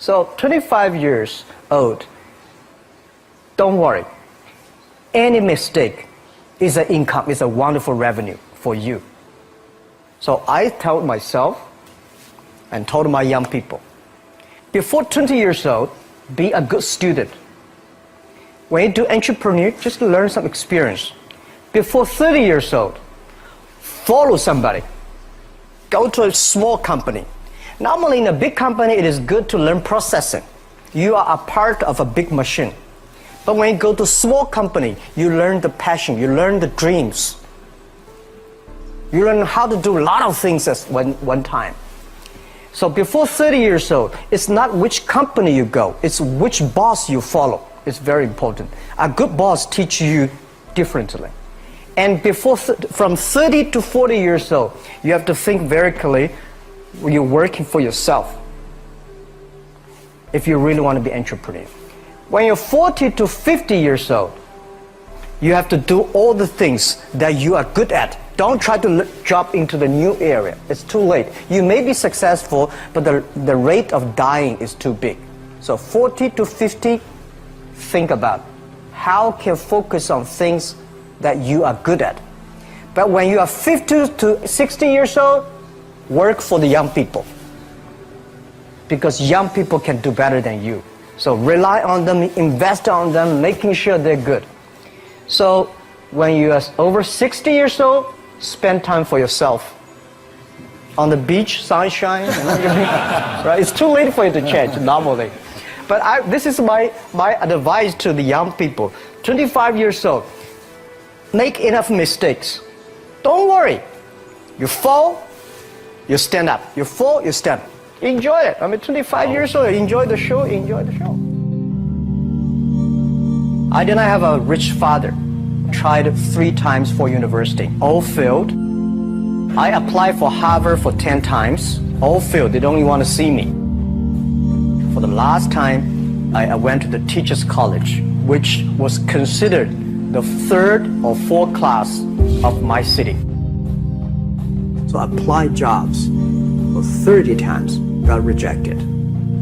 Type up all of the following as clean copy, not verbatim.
So 25 years old, don't worry. Any mistake is an income, is a wonderful revenue for you. So I told myself and told my young people, before 20 years old, be a good student. When you do entrepreneur, just learn some experience. Before 30 years old, follow somebody. Go to a small company. Normally in a big company, it is good to learn processing. You are a part of a big machine. But when you go to a small company, you learn the passion, you learn the dreams. You learn how to do a lot of things at one time. So before 30 years old, it's not which company you go, it's which boss you follow. It's very important. A good boss teaches you differently. And from 30 to 40 years old, you have to think very clearly, you're working for yourself if you really want to be an entrepreneur. When you're 40 to 50 years old, you have to do all the things that you are good at. Don't try to jump into the new area. It's too late. You may be successful, but the rate of dying is too big. So 40 to 50, think about how can focus on things that you are good at. But when you are 50 to 60 years old, work for the young people. Because young people can do better than you. So rely on them, invest on them, making sure they're good. So when you are over 60 years old, spend time for yourself. On the beach, sunshine, right? It's too late for you to change normally. But this is my advice to the young people. 25 years old, make enough mistakes. Don't worry. You fall, you stand up. You fall, you stand up. Enjoy it. 25 years old, enjoy the show, enjoy the show. I did not have a rich father. Tried 3 times for university, all failed. I applied for Harvard for 10 times, all failed. They don't even want to see me. For the last time, I went to the Teachers College, which was considered the 3rd or 4th class of my city. So I applied jobs for 30 times, got rejected.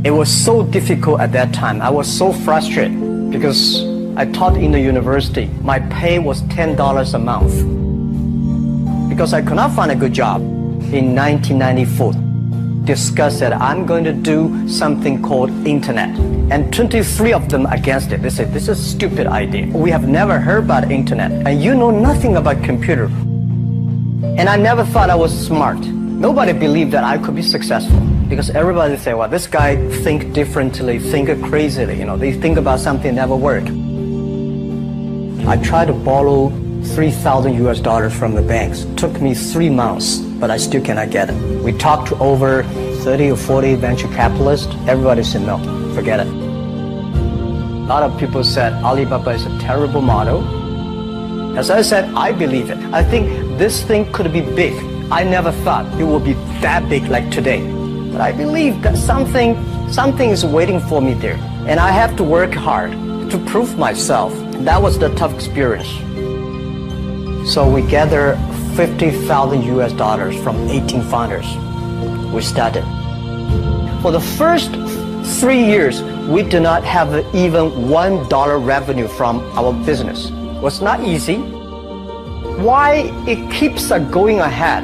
It was so difficult at that time. I was so frustrated because I taught in the university. My pay was $10 a month. Because I could not find a good job in 1994, discussed that I'm going to do something called internet. And 23 of them against it. They said, this is a stupid idea. We have never heard about internet. And you know nothing about computer. And I never thought I was smart. Nobody believed that I could be successful. Because everybody say, well, this guy think differently, think crazily. They think about something that never work. I tried to borrow $3,000 from the banks. It took me 3 months, but I still cannot get it. We talked to over 30 or 40 venture capitalists. Everybody said, no, forget it. A lot of people said Alibaba is a terrible model. As I said, I believe it. I think this thing could be big. I never thought it would be that big like today. But I believe that something is waiting for me there. And I have to work hard to prove myself. That was the tough experience. So we gathered $50,000 from 18 founders. We started. For the first 3 years, we did not have even $1 revenue from our business. It was not easy. Why it keeps going ahead,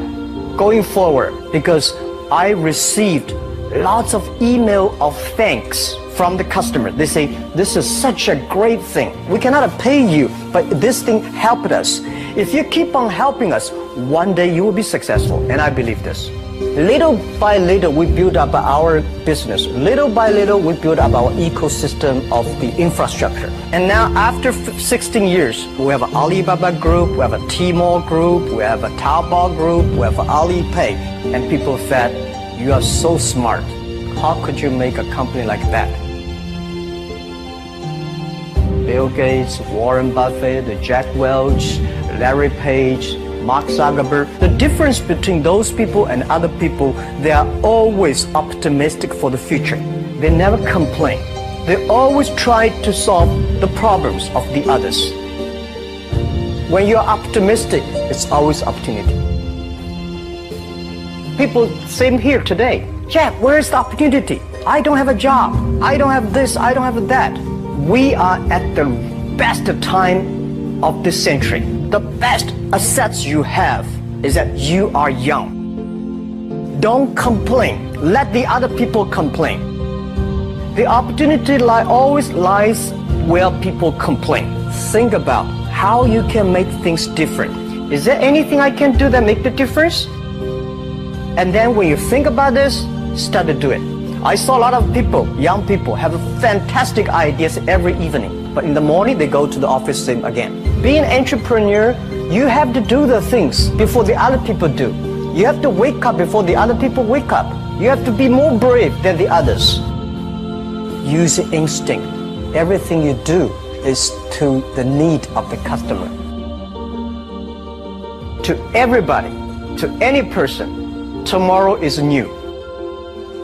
going forward? Because I received lots of email of thanks from the customer. They say, this is such a great thing. We cannot pay you, but this thing helped us. If you keep on helping us, one day you will be successful. And I believe this. Little by little, we build up our business. Little by little, we build up our ecosystem of the infrastructure. And now, after 16 years, we have an Alibaba group, we have a Tmall group, we have a Taobao group, we have Alipay. And people said, you are so smart. How could you make a company like that? Bill Gates, Warren Buffett, Jack Welch, Larry Page, Mark Zuckerberg. The difference between those people and other people, they are always optimistic for the future. They never complain. They always try to solve the problems of the others. When you're optimistic, it's always opportunity. People, same here today. Jack, where is the opportunity? I don't have a job. I don't have this. I don't have that. We are at the best time of this century. The best assets you have is that you are young. Don't complain. Let the other people complain. The opportunity always lies where people complain. Think about how you can make things different. Is there anything I can do that make the difference? And then when you think about this, start to do it. I saw a lot of people, young people, have fantastic ideas every evening. But in the morning, they go to the office same again. Being an entrepreneur, you have to do the things before the other people do. You have to wake up before the other people wake up. You have to be more brave than the others. Use instinct. Everything you do is to the need of the customer. To everybody, to any person, tomorrow is new.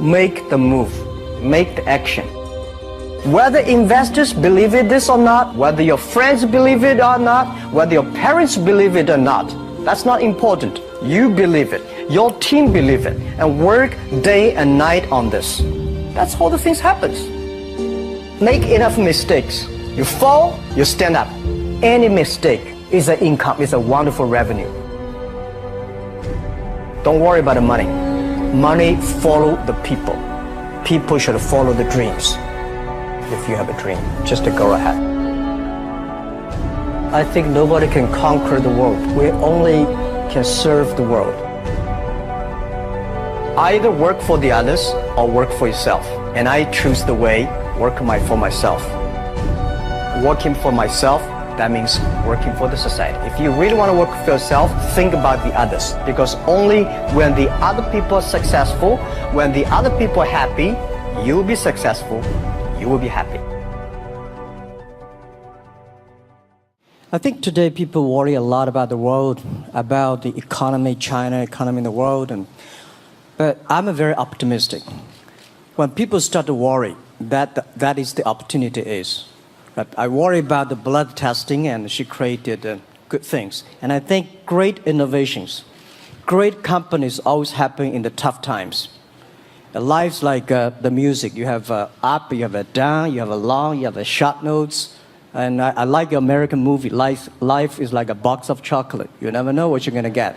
Make the move, make the action. Whether investors believe it this or not, whether your friends believe it or not, whether your parents believe it or not, that's not important. You believe it, your team believe it, and work day and night on this. That's how the things happens. Make enough mistakes. You fall, you stand up. Any mistake is an income, is a wonderful revenue. Don't worry about the money. Money follow the people. People should follow the dreams. If you have a dream, just to go ahead. I think nobody can conquer the world. We only can serve the world. Either work for the others or work for yourself. And I choose the way, work for myself. Working for myself, that means working for the society. If you really want to work for yourself, think about the others. Because only when the other people are successful, when the other people are happy, you will be successful, you will be happy. I think today people worry a lot about the world, about the economy, China, economy in the world. But I'm very optimistic. When people start to worry, that is the opportunity is. I worry about the blood testing, and she created good things. And I think great innovations, great companies always happen in the tough times. Life's like the music. You have up, you have a down, you have a long, you have a short notes. And I like the American movie. Life is like a box of chocolate. You never know what you're going to get,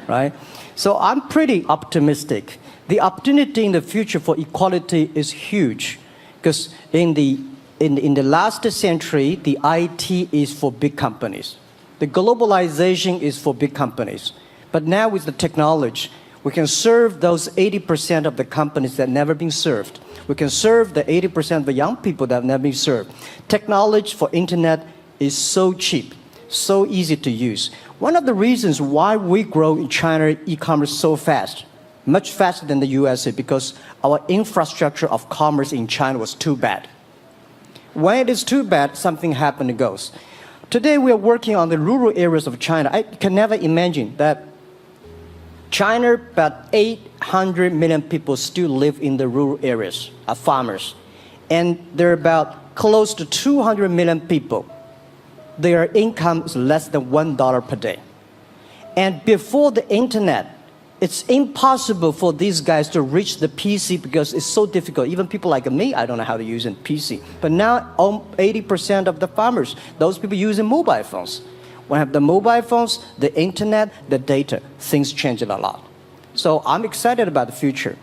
right? So I'm pretty optimistic. The opportunity in the future for equality is huge, because in the last century, the IT is for big companies. The globalization is for big companies. But now with the technology, we can serve those 80% of the companies that never been served. We can serve the 80% of the young people that have never been served. Technology for internet is so cheap, so easy to use. One of the reasons why we grow in China e-commerce so fast, much faster than the USA, because our infrastructure of commerce in China was too bad. When it is too bad, something happens and goes. Today we are working on the rural areas of China. I can never imagine that China, about 800 million people still live in the rural areas, are farmers. And there are about close to 200 million people. Their income is less than $1 per day. And before the internet, it's impossible for these guys to reach the PC because it's so difficult. Even people like me, I don't know how to use a PC. But now 80% of the farmers, those people using mobile phones. When I have the mobile phones, the internet, the data, things change a lot. So I'm excited about the future.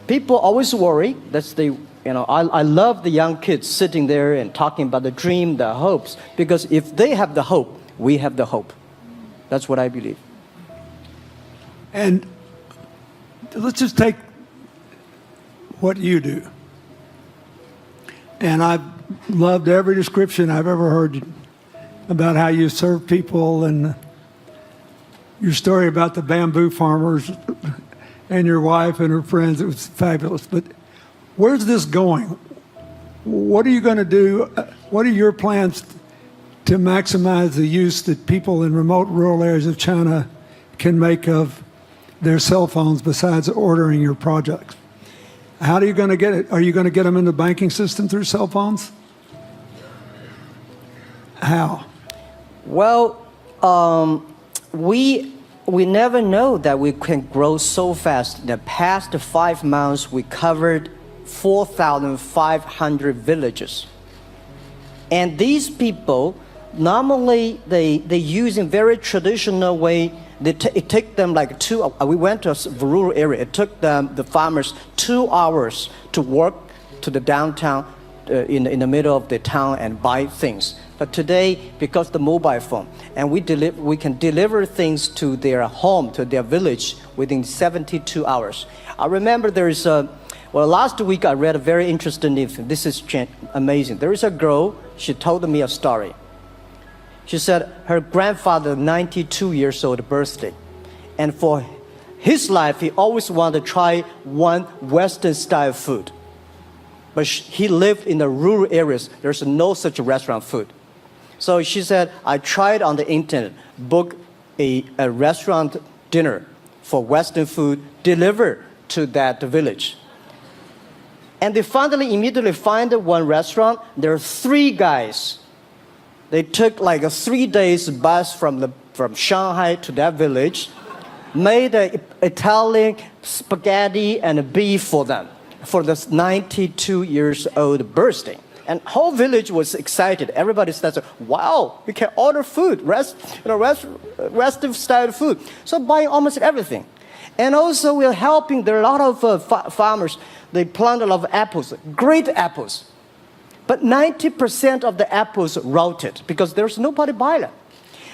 People always worry. I love the young kids sitting there and talking about the dream, the hopes, because if they have the hope, we have the hope. That's what I believe. And let's just take what you do. And I've loved every description I've ever heard about how you serve people, and your story about the bamboo farmers and your wife and her friends. It was fabulous. But where's this going? What are you going to do? What are your plans to maximize the use that people in remote rural areas of China can make of their cell phones besides ordering your products? How are you going to get it? Are you going to get them in the banking system through cell phones? How? Well, we never know that we can grow so fast. In the past 5 months, we covered 4,500 villages. And these people, normally they use in very traditional way. It took them like we went to a rural area. It took the farmers 2 hours to work to the downtown in the middle of the town and buy things. But today, because the mobile phone, and we can deliver things to their home, to their village within 72 hours. I remember last week I read a very interesting news. This is amazing. There is a girl, she told me a story. She said her grandfather, 92 years old birthday. And for his life, he always wanted to try one Western style food. But he lived in the rural areas. There's no such restaurant food. So she said, I tried on the internet, book a restaurant dinner for Western food, delivered to that village. And they finally immediately find one restaurant. There are 3 guys. They took like a 3 days bus from Shanghai to that village, made an Italian spaghetti and beef for them for this 92 years old birthday. And whole village was excited. Everybody said, wow, we can order food, Western style food. So buying almost everything. And also we're helping, there are a lot of farmers, they plant a lot of apples, great apples. But 90% of the apples rotted because there's nobody buy them.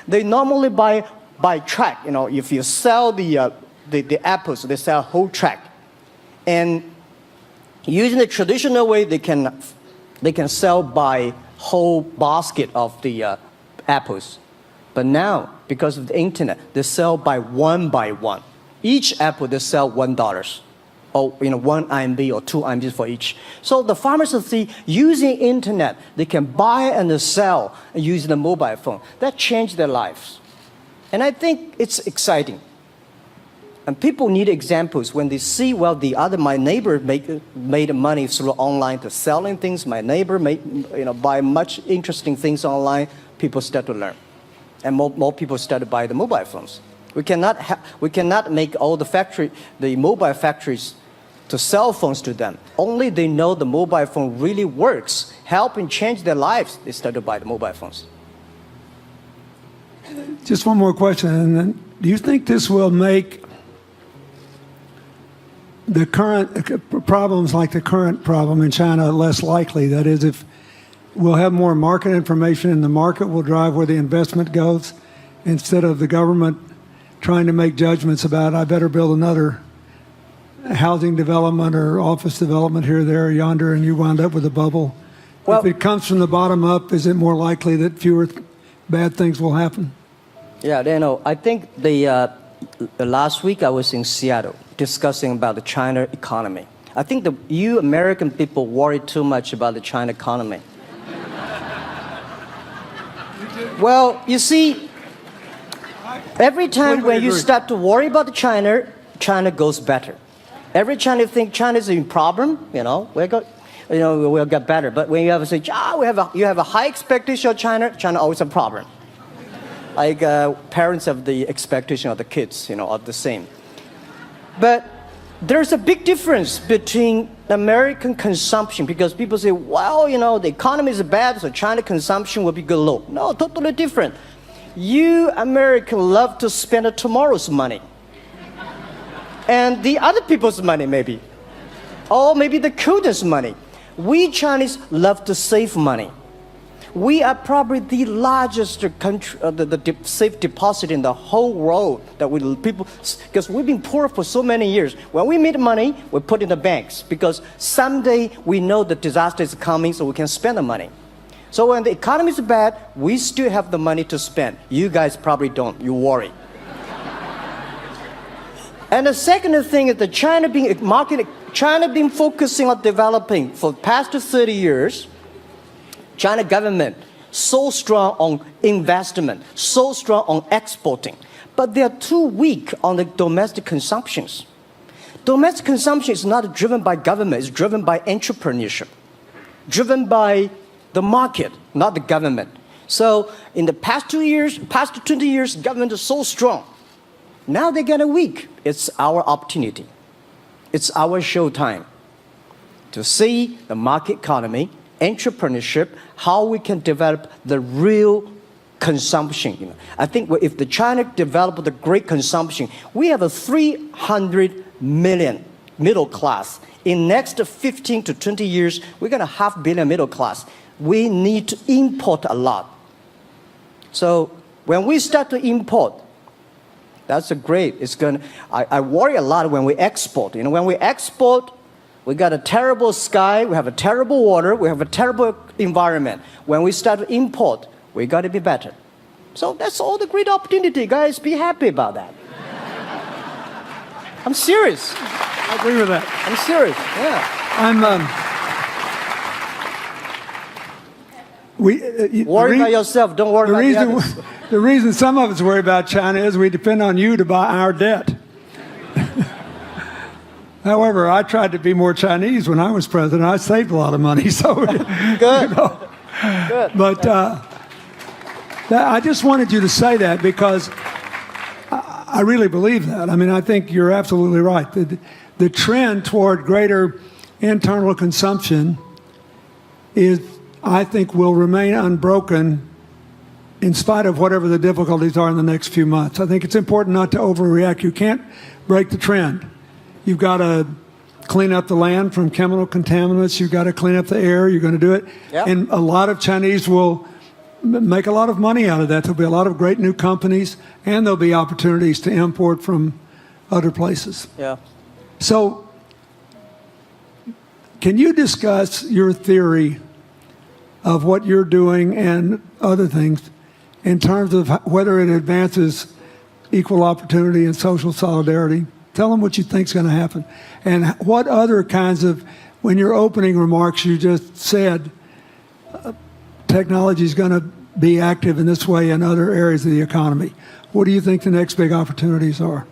They normally buy by track. If you sell the apples, they sell whole track. And using the traditional way, they can sell by whole basket of the apples. But now, because of the internet, they sell by one. Each apple they sell $1. Or 1 RMB or 2 RMB for each. So the farmers see using internet, they can buy and sell using the mobile phone. That changed their lives. And I think it's exciting. And people need examples when they see, my neighbor made money through online to selling things. My neighbor buy much interesting things online. People start to learn. And more people start to buy the mobile phones. We cannot make all the mobile factories to sell phones to them. Only they know the mobile phone really works, helping change their lives, they start to buy the mobile phones. Just one more question. Do you think this will make the current problems like the current problem in China less likely? That is, if we'll have more market information and the market will drive where the investment goes instead of the government trying to make judgments about, I better build another housing development or office development here, there, yonder, and you wound up with a bubble. If it comes from the bottom up, is it more likely that fewer bad things will happen? Yeah, I think the last week I was in Seattle discussing about the China economy. I think you American people worry too much about the China economy. Well, you see, every time when you start to worry about China goes better. Every time you think China is in problem, we'll get better. But when you have to say, you have a high expectation of China always a problem. Like parents have the expectation of the kids, are the same. But there's a big difference between American consumption because people say, the economy is bad, so China consumption will be good low. No, totally different. You Americans love to spend tomorrow's money. And the other people's money, maybe. Or maybe the children's money. We Chinese love to save money. We are probably the largest country, the safe deposit in the whole world because we've been poor for so many years. When we make money, we put in the banks because someday we know the disaster is coming, so we can spend the money. So when the economy is bad, we still have the money to spend. You guys probably don't. You worry. And the second thing is that China been focusing on developing for the past 30 years. China government so strong on investment, so strong on exporting, but they are too weak on the domestic consumptions. Domestic consumption is not driven by government, it's driven by entrepreneurship, driven by the market, not the government. So in the past 20 years, government is so strong. Now they're getting weak. It's our opportunity. It's our showtime. to see the market economy, entrepreneurship, how we can develop the real consumption. I think if the China developed the great consumption, we have a 300 million middle class. In next 15 to 20 years, we're going to have 500 million middle class. We need to import a lot. So when we start to import, that's a great. It's going. I worry a lot when we export. When we export, we got a terrible sky, we have a terrible water, we have a terrible environment. When we start to import, we got to be better. So that's all the great opportunity, guys. Be happy about that. I'm serious. I agree with that. I'm serious. Yeah. Worry about yourself. Don't worry about the others. The reason some of us worry about China is we depend on you to buy our debt. However, I tried to be more Chinese when I was president. I saved a lot of money. So good. Good. But I just wanted you to say that because I really believe that. I mean, I think you're absolutely right. The trend toward greater internal consumption is, I think, will remain unbroken in spite of whatever the difficulties are in the next few months. I think it's important not to overreact. You can't break the trend. You've got to clean up the land from chemical contaminants. You've got to clean up the air. You're going to do it. Yep. And a lot of Chinese will make a lot of money out of that. There'll be a lot of great new companies, and there'll be opportunities to import from other places. Yeah. So can you discuss your theory of what you're doing and other things in terms of whether it advances equal opportunity and social solidarity? Tell them what you think is going to happen. And what other kinds of, when your opening remarks, you just said technology is going to be active in this way in other areas of the economy. What do you think the next big opportunities are?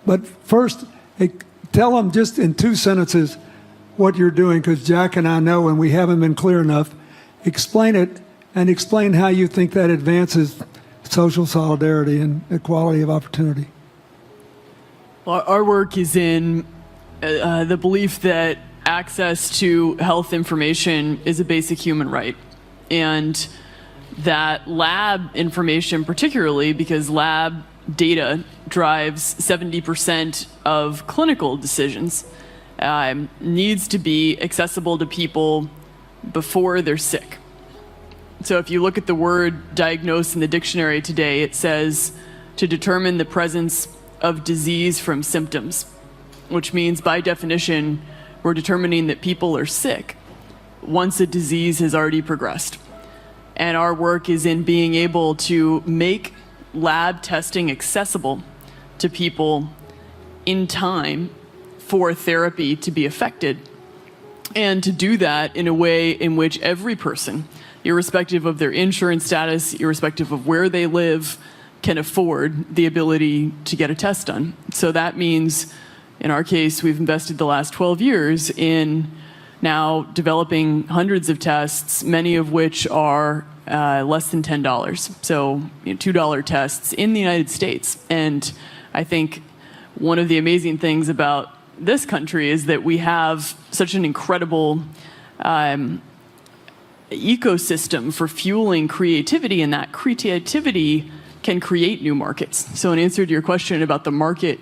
But first, tell them just in 2 sentences what you're doing, because Jack and I know, and we haven't been clear enough. Explain it, and explain how you think that advances social solidarity and equality of opportunity. Well, our work is in the belief that access to health information is a basic human right. And that lab information, particularly because lab data drives 70% of clinical decisions, needs to be accessible to people before they're sick. So if you look at the word diagnose in the dictionary today, it says to determine the presence of disease from symptoms, which means by definition, we're determining that people are sick once a disease has already progressed. And our work is in being able to make lab testing accessible to people in time for therapy to be effected, and to do that in a way in which every person, irrespective of their insurance status, irrespective of where they live, can afford the ability to get a test done. So that means, in our case, we've invested the last 12 years in now developing hundreds of tests, many of which are less than $10. So $2 tests in the United States. And I think one of the amazing things about this country is that we have such an incredible ecosystem for fueling creativity, and that creativity can create new markets. So in answer to your question about the market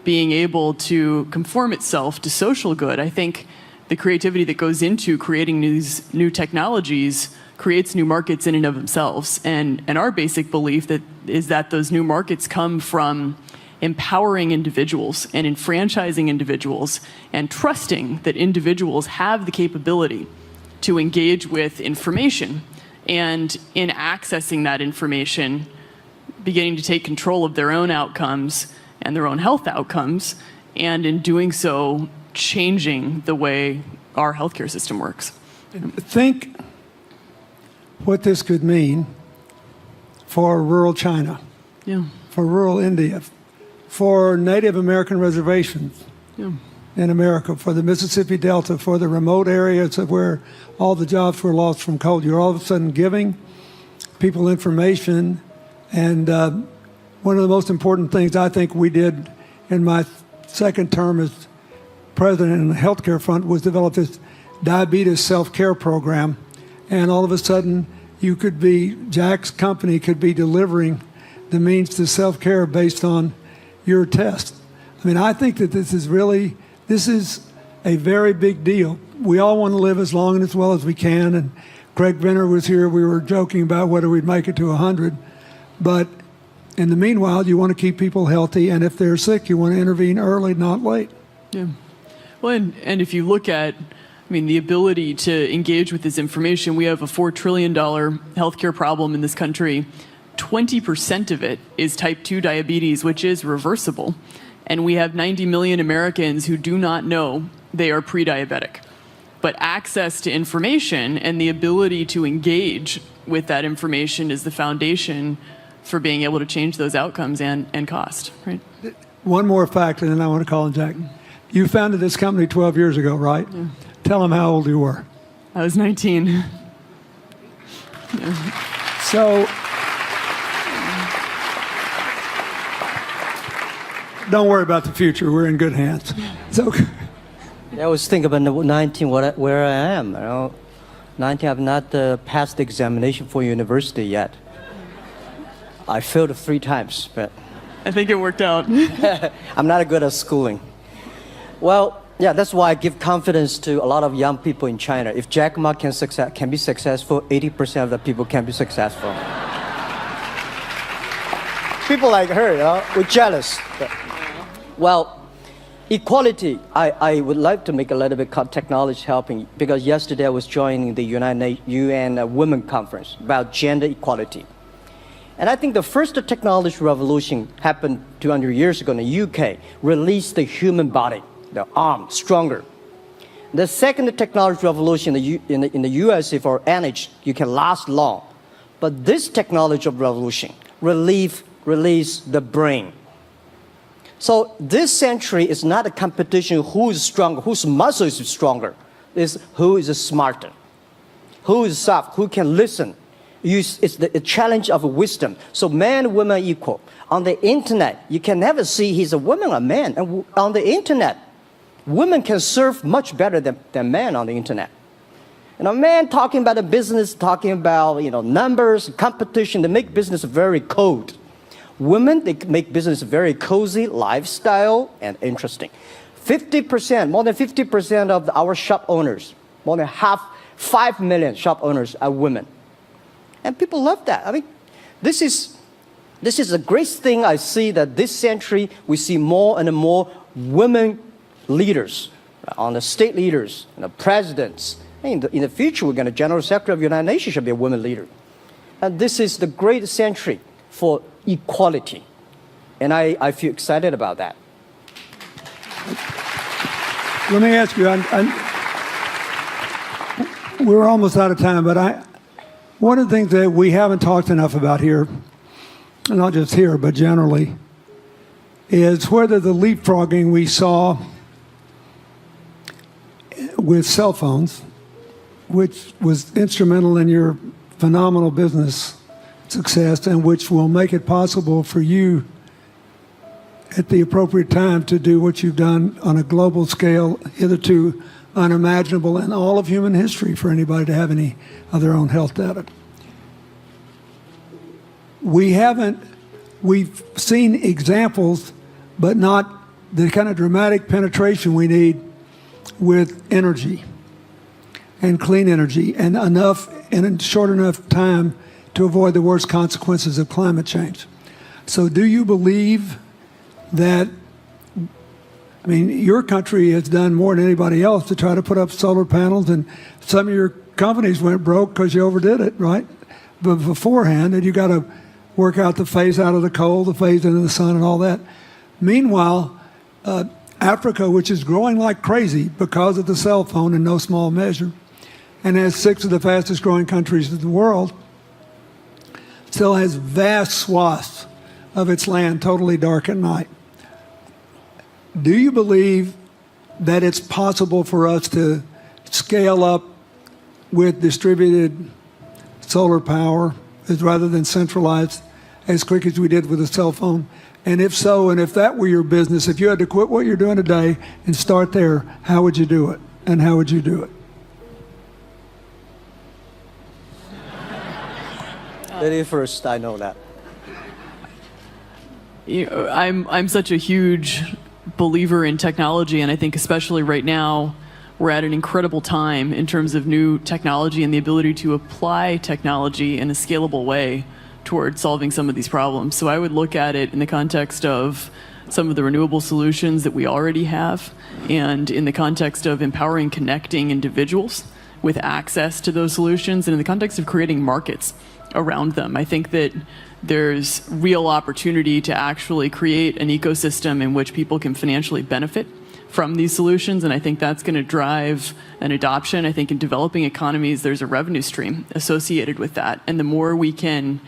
being able to conform itself to social good, I think the creativity that goes into creating these new technologies creates new markets in and of themselves. And our basic belief is that those new markets come from empowering individuals and enfranchising individuals and trusting that individuals have the capability to engage with information, and in accessing that information, beginning to take control of their own outcomes and their own health outcomes, and in doing so, changing the way our healthcare system works. Think what this could mean for rural China, for rural India, for Native American reservations in America, for the Mississippi Delta, for the remote areas of where all the jobs were lost from coal. You're all of a sudden giving people information. And one of the most important things I think we did in my second term as president in the healthcare front, was develop this diabetes self-care program. And all of a sudden, Jack's company could be delivering the means to self-care based on your test. I mean, I think that this is a very big deal. We all want to live as long and as well as we can. And Craig Venner was here. We were joking about whether we'd make it to 100. But in the meanwhile, you want to keep people healthy. And if they're sick, you want to intervene early, not late. Yeah. Well, and if you look at, the ability to engage with this information, we have a $4 trillion healthcare problem in this country. 20% of it is type 2 diabetes, which is reversible. And we have 90 million Americans who do not know they are pre-diabetic. But access to information and the ability to engage with that information is the foundation for being able to change those outcomes and cost, right? One more fact, and then I want to call on Jack. You founded this company 12 years ago, right? Yeah. Tell them how old you were. I was 19. Yeah. So, don't worry about the future. We're in good hands. So, I was thinking about 19, where I am. 19, I've not passed the examination for university yet. I failed 3 times, but I think it worked out. I'm not good at schooling. Well, yeah, that's why I give confidence to a lot of young people in China. If Jack Ma can be successful, 80% of the people can be successful. People like her, we're jealous. Well, equality, I would like to make a little bit technology helping, because yesterday I was joining the UN Women Conference about gender equality. And I think the first technology revolution happened 200 years ago in the UK, released the human body, the arm, stronger. The second technology revolution in the USA for energy, you can last long. But this technology revolution release the brain. So this century is not a competition who is stronger, whose muscle is stronger. It's who is smarter, who is soft, who can listen. It's the challenge of wisdom. So man and woman are equal. On the internet, you can never see he's a woman or a man. And on the internet, women can serve much better than men on the internet. And a man talking about a business, talking about numbers, competition, they make business very cold. Women, they make business very cozy, lifestyle, and interesting. 50%, more than 50% of our shop owners, more than 5 million shop owners are women. And people love that. I mean, this is a great thing. I see that this century, we see more and more women leaders, on the state leaders, the presidents. In the future, we're going to General Secretary of the United Nations should be a woman leader. And this is the great century for equality. And I feel excited about that. Let me ask you, we're almost out of time, but one of the things that we haven't talked enough about here, and not just here, but generally, is whether the leapfrogging we saw with cell phones, which was instrumental in your phenomenal business success and which will make it possible for you at the appropriate time to do what you've done on a global scale, hitherto unimaginable in all of human history for anybody to have any of their own health data. We've seen examples, but not the kind of dramatic penetration we need with energy and clean energy and enough in a short enough time to avoid the worst consequences of climate change. So do you believe that, your country has done more than anybody else to try to put up solar panels, and some of your companies went broke because you overdid it, right? But beforehand, and you got to work out the phase out of the coal, the phase into the sun and all that. Meanwhile, Africa, which is growing like crazy because of the cell phone in no small measure, and has 6 of the fastest growing countries in the world, still has vast swaths of its land totally dark at night. Do you believe that it's possible for us to scale up with distributed solar power rather than centralized as quick as we did with the cell phone? And if so, and if that were your business, if you had to quit what you're doing today and start there, how would you do it? And how would you do it? Lady first, I know that. I'm such a huge believer in technology, and I think especially right now, we're at an incredible time in terms of new technology and the ability to apply technology in a scalable way towards solving some of these problems. So I would look at it in the context of some of the renewable solutions that we already have, and in the context of empowering, connecting individuals with access to those solutions, and in the context of creating markets around them. I think that there's real opportunity to actually create an ecosystem in which people can financially benefit from these solutions, and I think that's going to drive an adoption. I think in developing economies, there's a revenue stream associated with that, and the more we can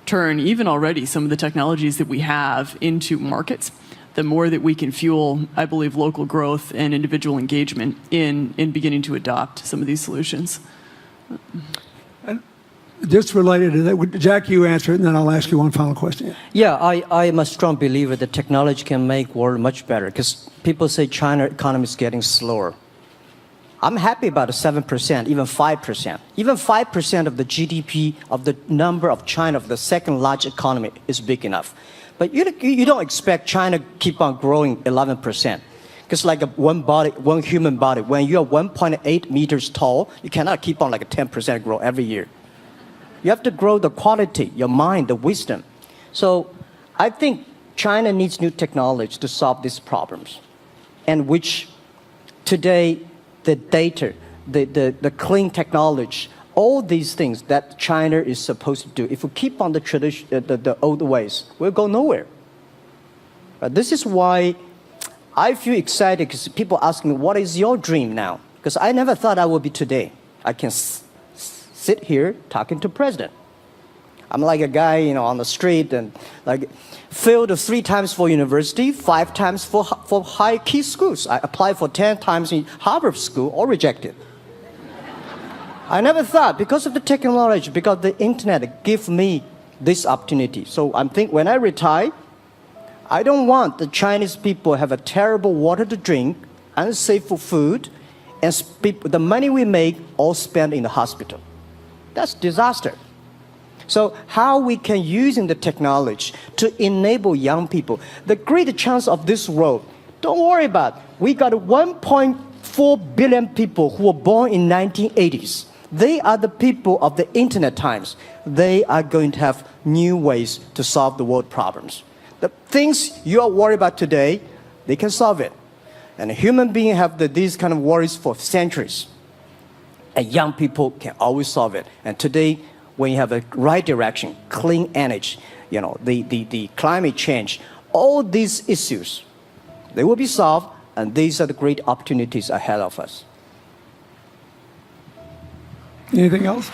turn even already some of the technologies that we have into markets, the more that we can fuel, I believe, local growth and individual engagement in beginning to adopt some of these solutions. Just related to that, Jack, you answer it, and then I'll ask you one final question. Yeah, I am a strong believer that technology can make world much better, because people say China economy is getting slower. I'm happy about the 7%, even 5%. Even 5% of the GDP of the number of China, of the second largest economy, is big enough. But you don't expect China keep on growing 11%. Because like one human body, when you are 1.8 meters tall, you cannot keep on like a 10% grow every year. You have to grow the quality, your mind, the wisdom. So I think China needs new technology to solve these problems, and which today the data, the clean technology, all these things that China is supposed to do, if we keep on the tradition, the old ways, we'll go nowhere. This is why I feel excited, because people ask me, what is your dream now? Because I never thought I would be today. I can sit here talking to president. I'm like a guy, on the street, and like failed 3 times for university, 5 times for high key schools. I applied for 10 times in Harvard school, all rejected. I never thought, because of the technology, because the internet give me this opportunity. So I'm think when I retire, I don't want the Chinese people have a terrible water to drink, unsafe for food, and the money we make all spent in the hospital. That's disaster. So how we can using the technology to enable young people, the great chance of this world, don't worry about it. We got 1.4 billion people who were born in 1980s. They are the people of the internet times. They are going to have new ways to solve the world problems. The things you are worried about today, they can solve it. And human beings have these kind of worries for centuries. And young people can always solve it. And today, when you have a right direction, clean energy, the climate change, all these issues, they will be solved, and these are the great opportunities ahead of us. Anything else?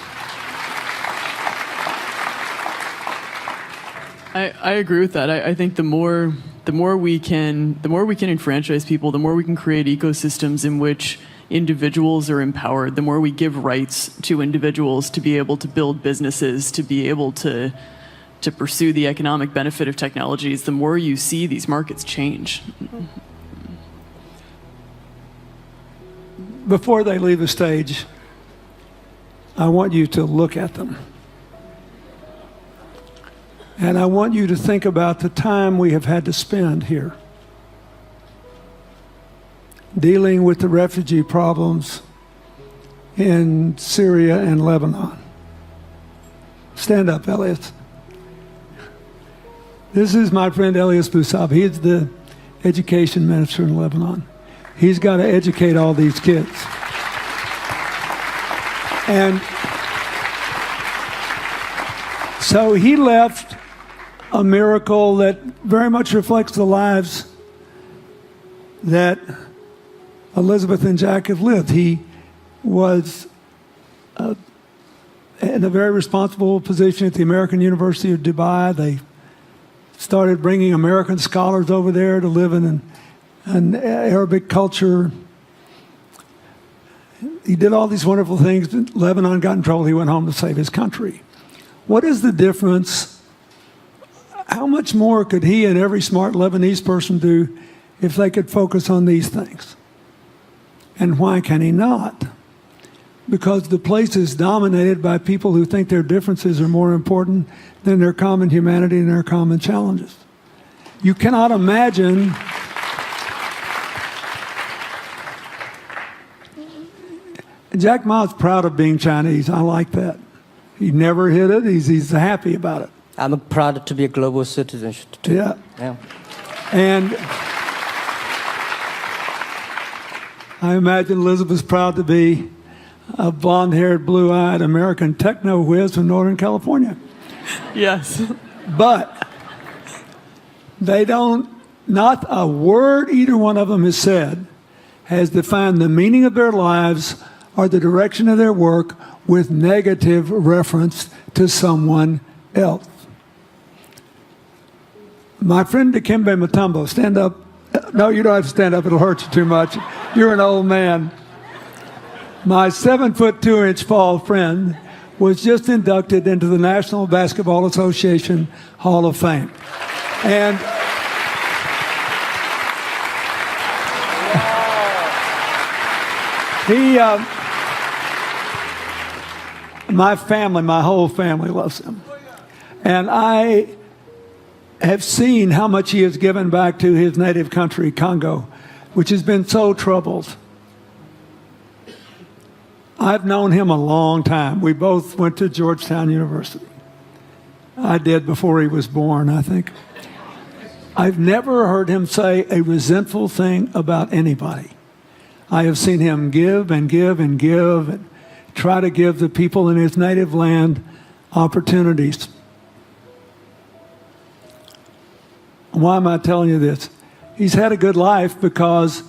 I agree with that. I think the more we can enfranchise people, the more we can create ecosystems in which individuals are empowered, the more we give rights to individuals to be able to build businesses, to be able to pursue the economic benefit of technologies, the more you see these markets change. Before they leave the stage, I want you to look at them. And I want you to think about the time we have had to spend here dealing with the refugee problems in Syria and Lebanon. Stand up, Elias. This is my friend Elias Bousab. He is the education minister in Lebanon. He's got to educate all these kids. And so he left a miracle that very much reflects the lives that Elizabeth and Jack have lived. He was in a very responsible position at the American University of Dubai. They started bringing American scholars over there to live in an Arabic culture. He did all these wonderful things. Lebanon got in trouble. He went home to save his country. What is the difference how much more could he and every smart Lebanese person do if they could focus on these things? And why can he not? Because the place is dominated by people who think their differences are more important than their common humanity and their common challenges. You cannot imagine Jack Ma's proud of being Chinese. I like that. He never hid it. He's happy about it. I'm proud to be a global citizen. Too. Yeah. Yeah. And I imagine Elizabeth's proud to be a blonde-haired, blue-eyed American techno whiz from Northern California. Yes. But they don't, not a word either one of them has said has defined the meaning of their lives or the direction of their work with negative reference to someone else. My friend Dikembe Mutombo, stand up. No, you don't have to stand up. It'll hurt you too much. You're an old man. My 7'2" tall friend was just inducted into the National Basketball Association Hall of Fame. And my family, my whole family loves him. And I have seen how much he has given back to his native country, Congo, which has been so troubled. I've known him a long time. We both went to Georgetown University. I did before he was born, I think. I've never heard him say a resentful thing about anybody. I have seen him give and give and give and try to give the people in his native land opportunities. Why am I telling you this? He's had a good life because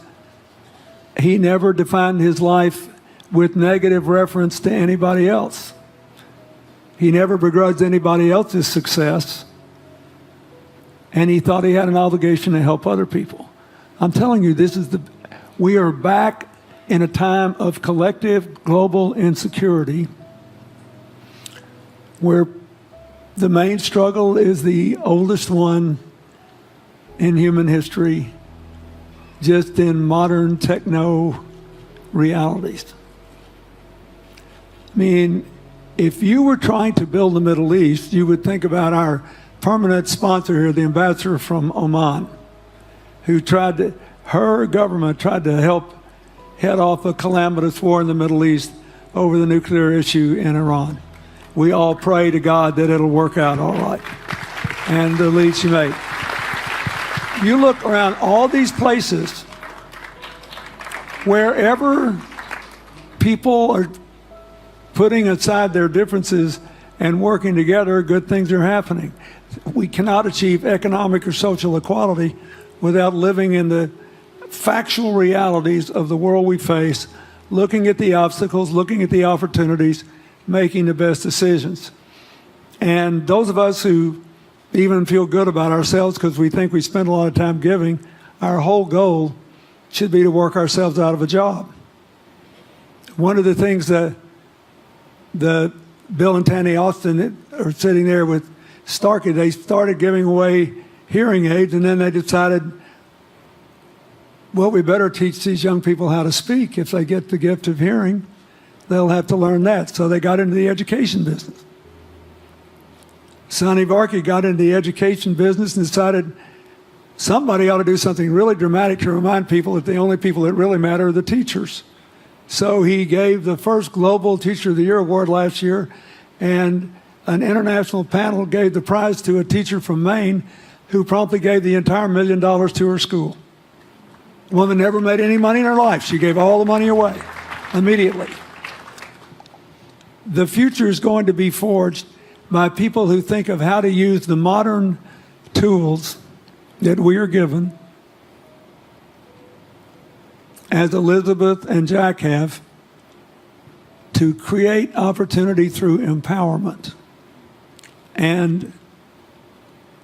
he never defined his life with negative reference to anybody else. He never begrudged anybody else's success, and he thought he had an obligation to help other people. I'm telling you, we are back in a time of collective global insecurity where the main struggle is the oldest one in human history, just in modern techno realities. I mean, if you were trying to build the Middle East, you would think about our permanent sponsor here, the ambassador from Oman, who her government tried to help head off a calamitous war in the Middle East over the nuclear issue in Iran. We all pray to God that it'll work out all right. And the lead she made. You look around all these places, wherever people are putting aside their differences and working together, good things are happening. We cannot achieve economic or social equality without living in the factual realities of the world we face, looking at the obstacles, looking at the opportunities, making the best decisions. And those of us who even feel good about ourselves because we think we spend a lot of time giving, our whole goal should be to work ourselves out of a job. One of the things that Bill and Tanny Austin are sitting there with Starkey, they started giving away hearing aids, and then they decided, well, we better teach these young people how to speak. If they get the gift of hearing, they'll have to learn that. So they got into the education business. Sonny Varkey got into the education business and decided somebody ought to do something really dramatic to remind people that the only people that really matter are the teachers. So he gave the first Global Teacher of the Year award last year, and an international panel gave the prize to a teacher from Maine who promptly gave the entire $1 million to her school. The woman never made any money in her life. She gave all the money away immediately. The future is going to be forged by people who think of how to use the modern tools that we are given, as Elizabeth and Jack have, to create opportunity through empowerment. And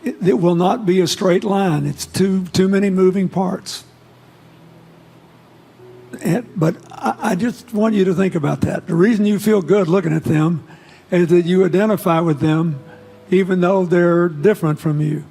it will not be a straight line. It's too many moving parts. But I just want you to think about that. The reason you feel good looking at them is that you identify with them even though they're different from you.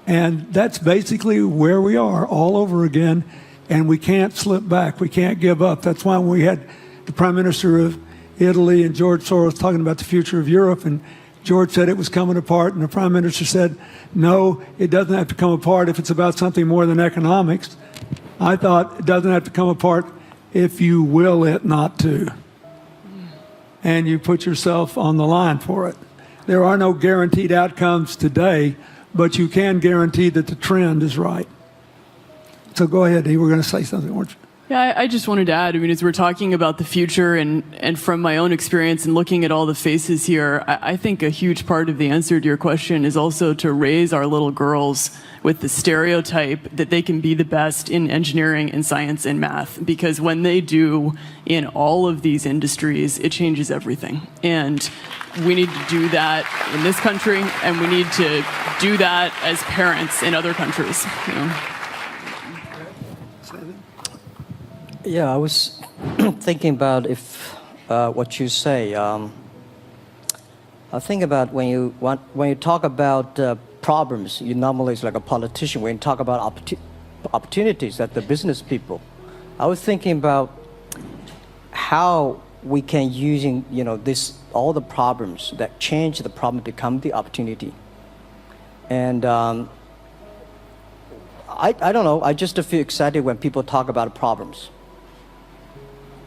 And that's basically where we are all over again, and we can't slip back. We can't give up. That's why when we had the Prime Minister of Italy and George Soros talking about the future of Europe, and George said it was coming apart, and the Prime Minister said, no, it doesn't have to come apart if it's about something more than economics. I thought it doesn't have to come apart if you will it not to. And you put yourself on the line for it. There are no guaranteed outcomes today, but you can guarantee that the trend is right. So go ahead, you were going to say something, weren't you? Yeah, I just wanted to add, I mean, as we're talking about the future and from my own experience and looking at all the faces here, I think a huge part of the answer to your question is also to raise our little girls with the stereotype that they can be the best in engineering and science and math, because when they do in all of these industries, it changes everything. And we need to do that in this country, and we need to do that as parents in other countries. You know? Yeah, I was thinking about if what you say. I think about when you talk about problems, you normally, it's like a politician. When you talk about opportunities, that the business people. I was thinking about how we can using all the problems that change the problem become the opportunity. And I don't know. I just feel excited when people talk about problems.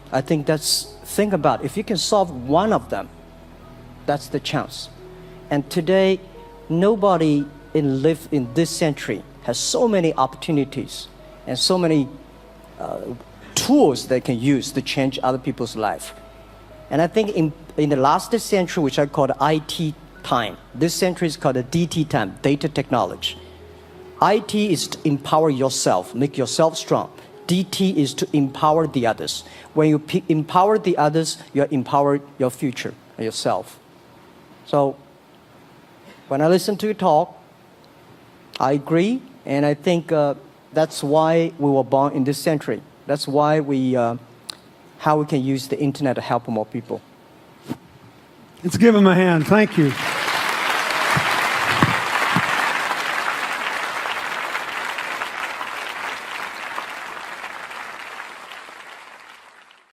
I think think about if you can solve one of them, that's the chance. And today, nobody live in this century has so many opportunities and so many tools they can use to change other people's life. And I think in the last century, which I call the IT time, this century is called the DT time, data technology. IT is to empower yourself, make yourself strong. DT is to empower the others. When you empower the others, you empower your future, yourself. So when I listen to you talk, I agree, and I think that's why we were born in this century. That's why how we can use the internet to help more people. Let's give him a hand. Thank you.